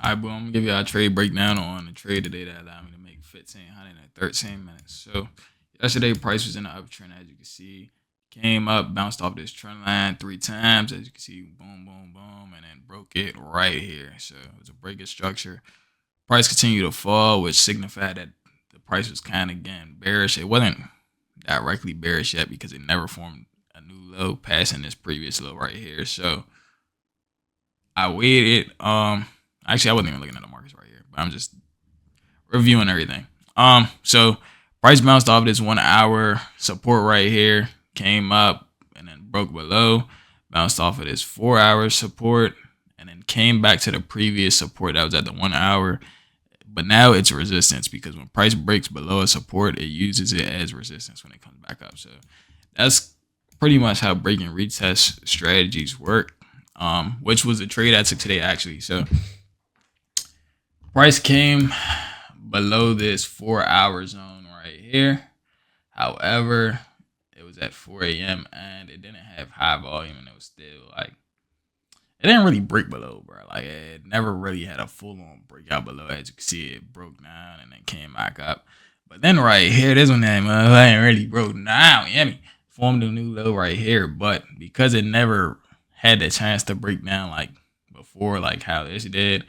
All right, boom. I'm gonna give you a trade breakdown on the trade today that allowed me to make 1,500 in 13 minutes. So yesterday, price was in the uptrend, as you can see. Came up, bounced off this trend line 3 times, as you can see. Boom, boom, boom, and then broke it right here. So it was a breaking structure. Price continued to fall, which signified that the price was kind of getting bearish. It wasn't directly bearish yet because it never formed a new low, passing this previous low right here. So I waited. Actually, I wasn't even looking at the markets right here, but I'm just reviewing everything. So price bounced off this 1 hour support right here, came up and then broke below, bounced off of this 4 hour support, and then came back to the previous support that was at the 1 hour. But now it's resistance because when price breaks below a support, it uses it as resistance when it comes back up. So that's pretty much how break and retest strategies work. Which was a trade I took today actually. So price came below this 4 hour zone right here. However, it was at 4 a.m. and it didn't have high volume and it was still like it didn't really break below, bro. Like it never really had a full on breakout below. As you can see, it broke down and then came back up. But then right here, this one that ain't really broke down. You know me? Formed a new low right here. But because it never had the chance to break down like before, like how this did,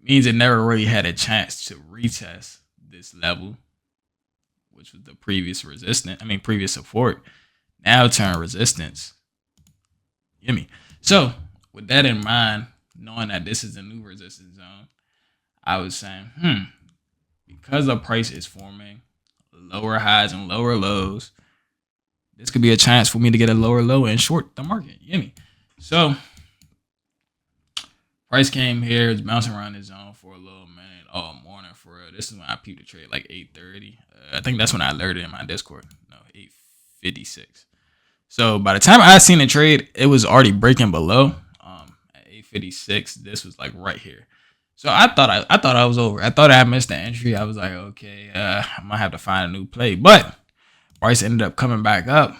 means it never really had a chance to retest this level, which was the previous previous support. Now turn resistance. You hear me? So with that in mind, knowing that this is a new resistance zone, I was saying, because the price is forming lower highs and lower lows, this could be a chance for me to get a lower low and short the market. You hear me? So price came here, it's bouncing around the zone for a little minute all morning for real. This is when I peeped the trade like 8:30. I think that's when I alerted in my Discord. No, 8:56. So by the time I seen the trade, it was already breaking below. At 8:56, this was like right here. So I thought I was over. I thought I missed the entry. I was like, okay, I might have to find a new play. But price ended up coming back up.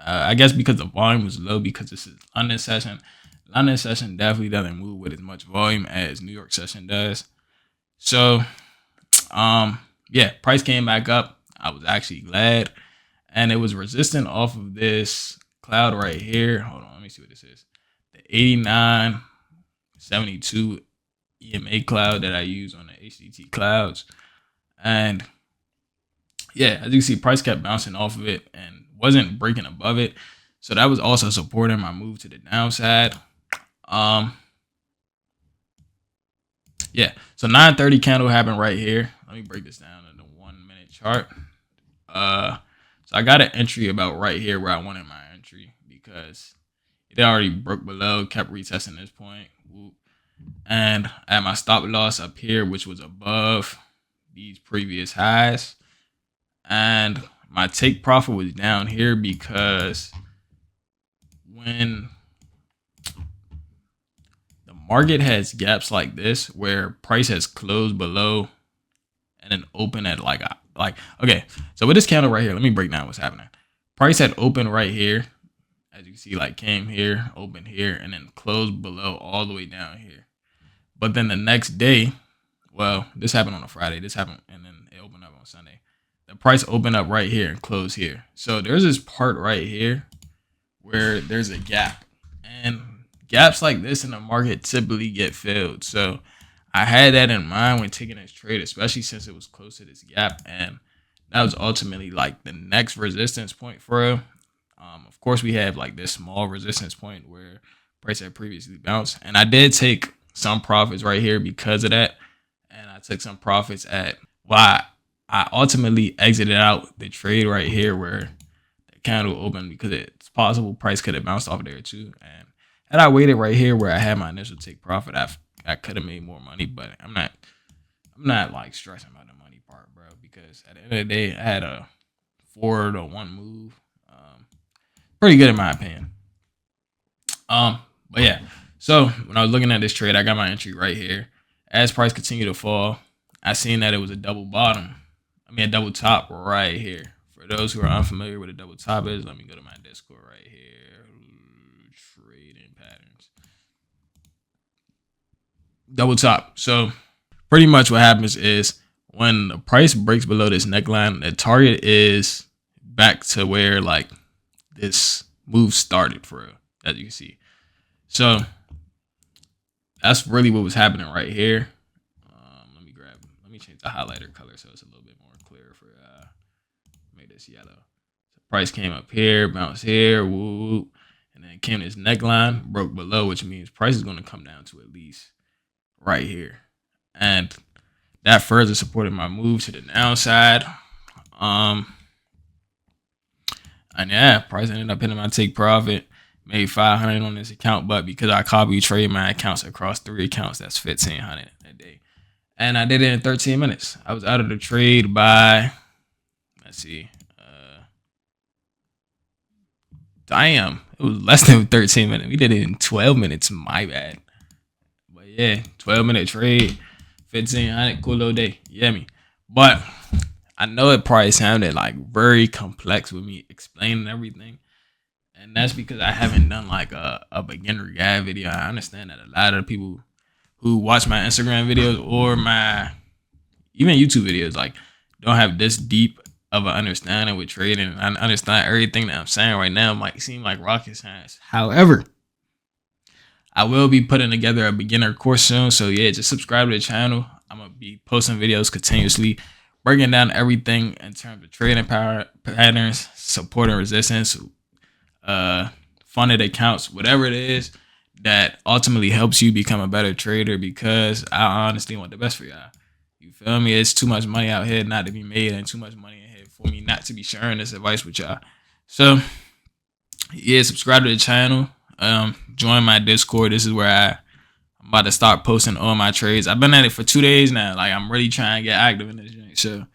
I guess because the volume was low because this is London session. London session definitely doesn't move with as much volume as New York session does. So, yeah, price came back up. I was actually glad, and it was resistant off of this cloud right here. Hold on, let me see what this is. The 8972 EMA cloud that I use on the HDT clouds, and yeah, as you can see, price kept bouncing off of it and wasn't breaking above it. So that was also supporting my move to the downside. Yeah, so 9:30 candle happened right here. Let me break this down in the 1 minute chart. So I got an entry about right here where I wanted my entry because it already broke below, kept retesting this point. Whoop. And I had my stop loss up here, which was above these previous highs. And my take profit was down here because when the market has gaps like this where price has closed below and then open at like okay, so with this candle right here, let me break down what's happening. Price had opened right here, as you can see, like came here, opened here, and then closed below all the way down here. But then the next day, well, this happened on a Friday, this happened, and then it opened up on Sunday. The price opened up right here and closed here. So there's this part right here where there's a gap, and gaps like this in the market typically get filled. So I had that in mind when taking this trade, especially since it was close to this gap, and that was ultimately like the next resistance point for it. Of course, we have like this small resistance point where price had previously bounced, and I did take some profits right here because of that, and I took some profits at I ultimately exited out the trade right here where the candle opened because it's possible price could have bounced off there too, and had I waited right here where I had my initial take profit, I could have made more money, but I'm not like stressing about the money part, bro, because at the end of the day, I had a 4-to-1 move. Pretty good in my opinion. But yeah, so when I was looking at this trade, I got my entry right here. As price continued to fall, I seen that it was a double bottom. A double top right here. For those who are unfamiliar with a double top is, let me go to my Discord right here. Trading patterns. double top. So pretty much what happens is when the price breaks below this neckline, the target is back to where like this move started for real, as you can see. So that's really what was happening right here. Let me change the highlighter color so it's a little bit more clear for make this yellow. So price came up here, bounced here, woo, and then came this neckline, broke below, which means price is going to come down to at least right here. And that further supported my move to the downside. And yeah, price ended up hitting my take profit. Made $500 on this account, but because I copy trade my accounts across 3 accounts, that's $1,500 a day. And I did it in 13 minutes. I was out of the trade by, let's see, damn, it was less than 13 minutes. We did it in 12 minutes. My bad. But yeah, 12-minute trade, $1,500, cool little day. You hear me? But I know it probably sounded like very complex with me explaining everything. And that's because I haven't done like a beginner guide video. I understand that a lot of people who watch my Instagram videos or my even YouTube videos like don't have this deep of an understanding with trading. I understand everything that I'm saying right now might seem like rocket science. However, I will be putting together a beginner course soon. So yeah, just subscribe to the channel. I'm going to be posting videos continuously, breaking down everything in terms of trading power patterns, support and resistance, funded accounts, whatever it is that ultimately helps you become a better trader, because I honestly want the best for y'all. You feel me? It's too much money out here not to be made, and too much money in here for me not to be sharing this advice with y'all. So yeah, subscribe to the channel. Join my Discord. This is where I'm about to start posting all my trades. I've been at it for 2 days now. Like, I'm really trying to get active in this joint. So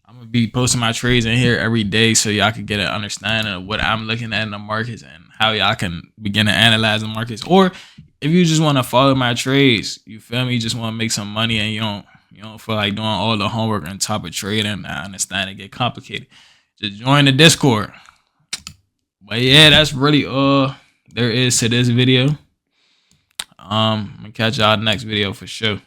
I'm gonna be posting my trades in here every day so y'all can get an understanding of what I'm looking at in the markets and how y'all can begin to analyze the markets. Or if you just want to follow my trades, you feel me, you just want to make some money and you don't feel like doing all the homework on top of trading. I understand it get complicated. Just join the Discord. But yeah, that's really all there is to this video. I'm gonna catch y'all next video for sure.